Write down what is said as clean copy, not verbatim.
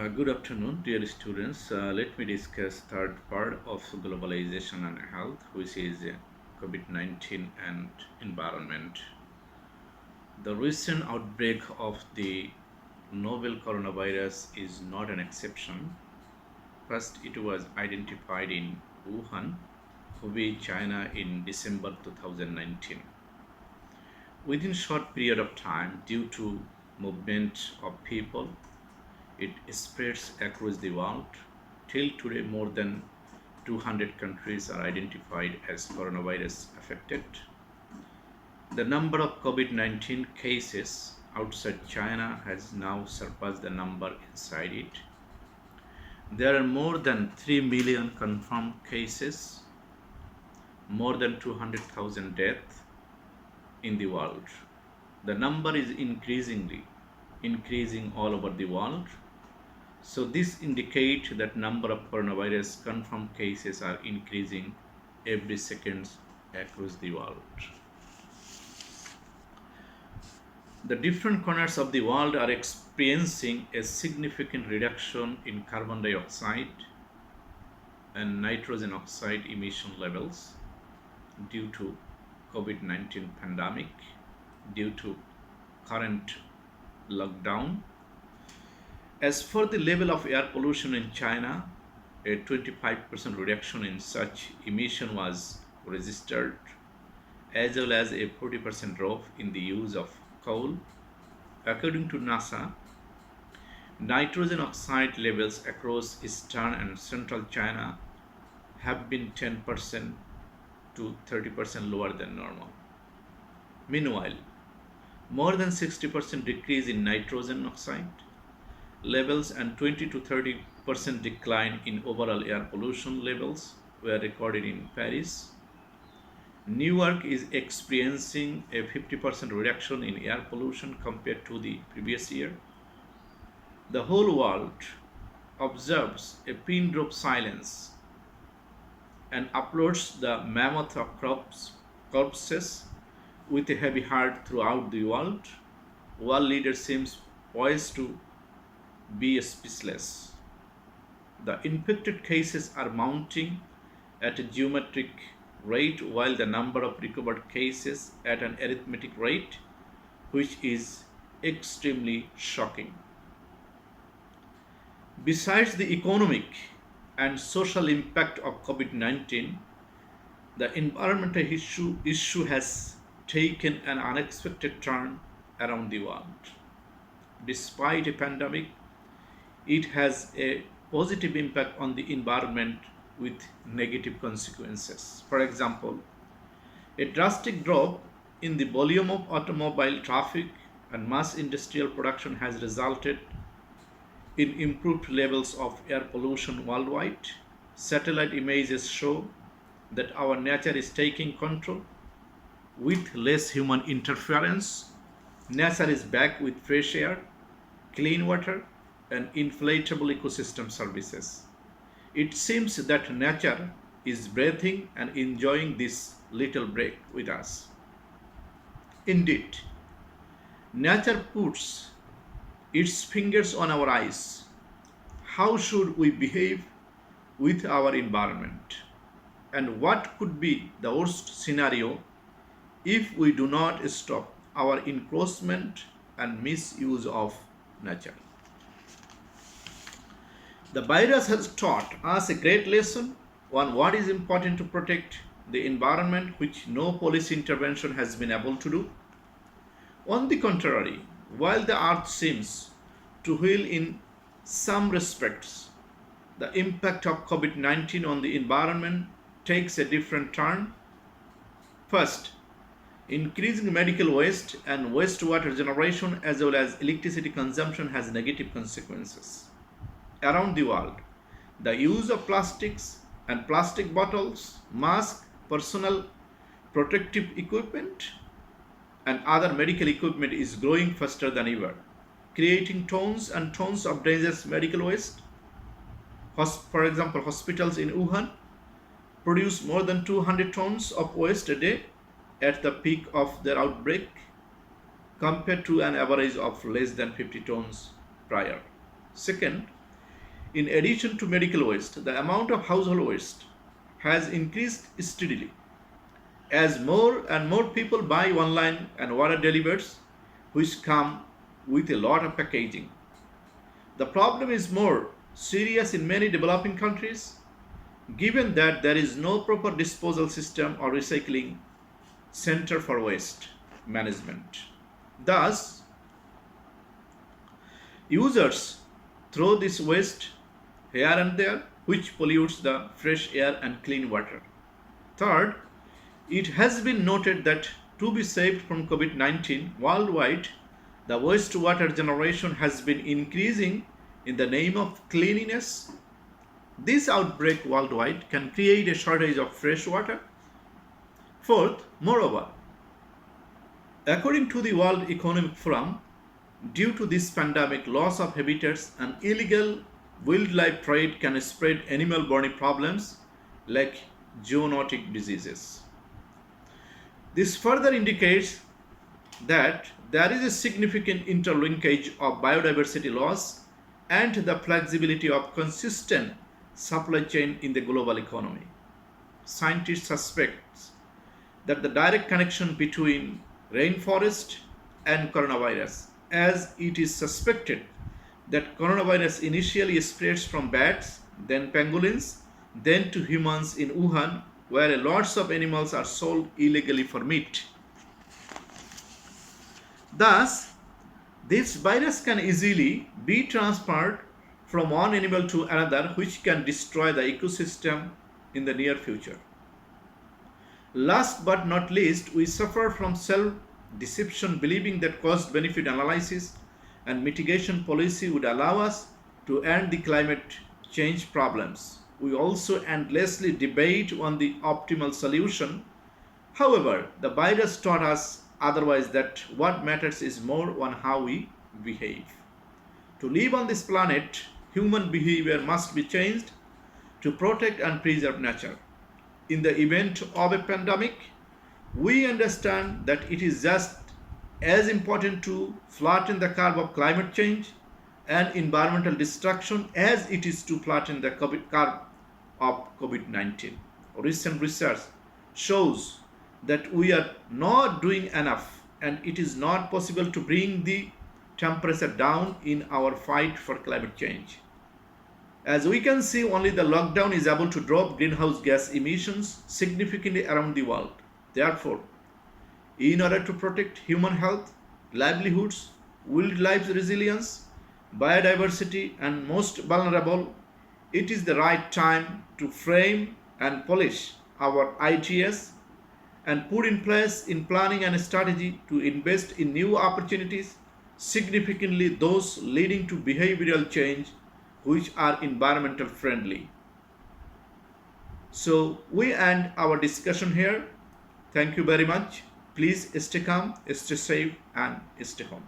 Good afternoon, dear students. Let me discuss third part of globalization and health, which is COVID-19 and environment. The recent outbreak of the novel coronavirus is not an exception. First, it was identified in Wuhan, Hubei, China in December 2019. Within short period of time, due to movement of people, it spreads across the world. Till today, more than 200 countries are identified as coronavirus affected. The number of COVID 19 cases outside China has now surpassed the number inside it. There are more than 3 million confirmed cases, more than 200,000 deaths in the world. The number is increasing all over the world. So this indicates that number of coronavirus confirmed cases are increasing every second across the world. The different corners of the world are experiencing a significant reduction in carbon dioxide and nitrogen oxide emission levels due to COVID-19 pandemic, due to current lockdown. As for the level of air pollution in China, a 25% reduction in such emission was registered, as well as a 40% drop in the use of coal. According to NASA, nitrogen oxide levels across eastern and central China have been 10% to 30% lower than normal. Meanwhile, more than 60% decrease in nitrogen oxide levels and 20 to 30% decline in overall air pollution levels were recorded in Paris. New York is experiencing a 50% reduction in air pollution compared to the previous year. The whole world observes a pin drop silence and applauds the mammoth of corpses with a heavy heart throughout the world. World leaders seems poised to be speechless. The infected cases are mounting at a geometric rate while the number of recovered cases at an arithmetic rate, which is extremely shocking. Besides the economic and social impact of COVID 19, the environmental issue has taken an unexpected turn around the world. Despite a pandemic, it has a positive impact on the environment with negative consequences. For example, a drastic drop in the volume of automobile traffic and mass industrial production has resulted in improved levels of air pollution worldwide. Satellite images show that our nature is taking control with less human interference. Nature is back with fresh air, clean water, and inflatable ecosystem services. It seems that nature is breathing and enjoying this little break with us. Indeed, nature puts its fingers on our eyes. How should we behave with our environment? And what could be the worst scenario if we do not stop our encroachment and misuse of nature? The virus has taught us a great lesson on what is important to protect the environment, which no policy intervention has been able to do. On the contrary, while the earth seems to heal in some respects, the impact of COVID 19 on the environment takes a different turn. First, increasing medical waste and wastewater generation as well as electricity consumption has negative consequences. Around the world, the use of plastics and plastic bottles, masks, personal protective equipment, and other medical equipment is growing faster than ever, creating tons and tons of dangerous medical waste. For example, hospitals in Wuhan produce more than 200 tons of waste a day at the peak of their outbreak, compared to an average of less than 50 tons prior. Second, In addition to medical waste, the amount of household waste has increased steadily as more and more people buy online and water delivers, which come with a lot of packaging. The problem is more serious in many developing countries, given that there is no proper disposal system or recycling center for waste management. Thus, users throw this waste here and there, which pollutes the fresh air and clean water. Third, it has been noted that to be saved from COVID 19 worldwide, the wastewater generation has been increasing in the name of cleanliness. This outbreak worldwide can create a shortage of fresh water. Fourth, moreover, according to the World Economic Forum, due to this pandemic, loss of habitats and illegal wildlife trade can spread animal-borne problems like zoonotic diseases. This further indicates that there is a significant interlinkage of biodiversity loss and the flexibility of consistent supply chain in the global economy. Scientists suspect that the direct connection between rainforest and coronavirus, as it is suspected that coronavirus initially spreads from bats, then pangolins, then to humans in Wuhan, where lots of animals are sold illegally for meat. Thus, this virus can easily be transferred from one animal to another, which can destroy the ecosystem in the near future. Last but not least, we suffer from self-deception, believing that cost-benefit analysis and mitigation policy would allow us to end the climate change problems. We also endlessly debate on the optimal solution. However, the virus taught us otherwise, that what matters is more on how we behave. To live on this planet, human behavior must be changed to protect and preserve nature. In the event of a pandemic, we understand that it is just as important to flatten the curve of climate change and environmental destruction as it is to flatten the curve of COVID-19. Recent research shows that we are not doing enough, and it is not possible to bring the temperature down in our fight for climate change. As we can see, only the lockdown is able to drop greenhouse gas emissions significantly around the world. Therefore, in order to protect human health, livelihoods, wildlife resilience, biodiversity, and most vulnerable, it is the right time to frame and polish our ideas and put in place in planning and strategy to invest in new opportunities, significantly those leading to behavioral change which are environmental friendly. So we end our discussion here. Thank you very much. Please stay calm, stay safe, and stay home.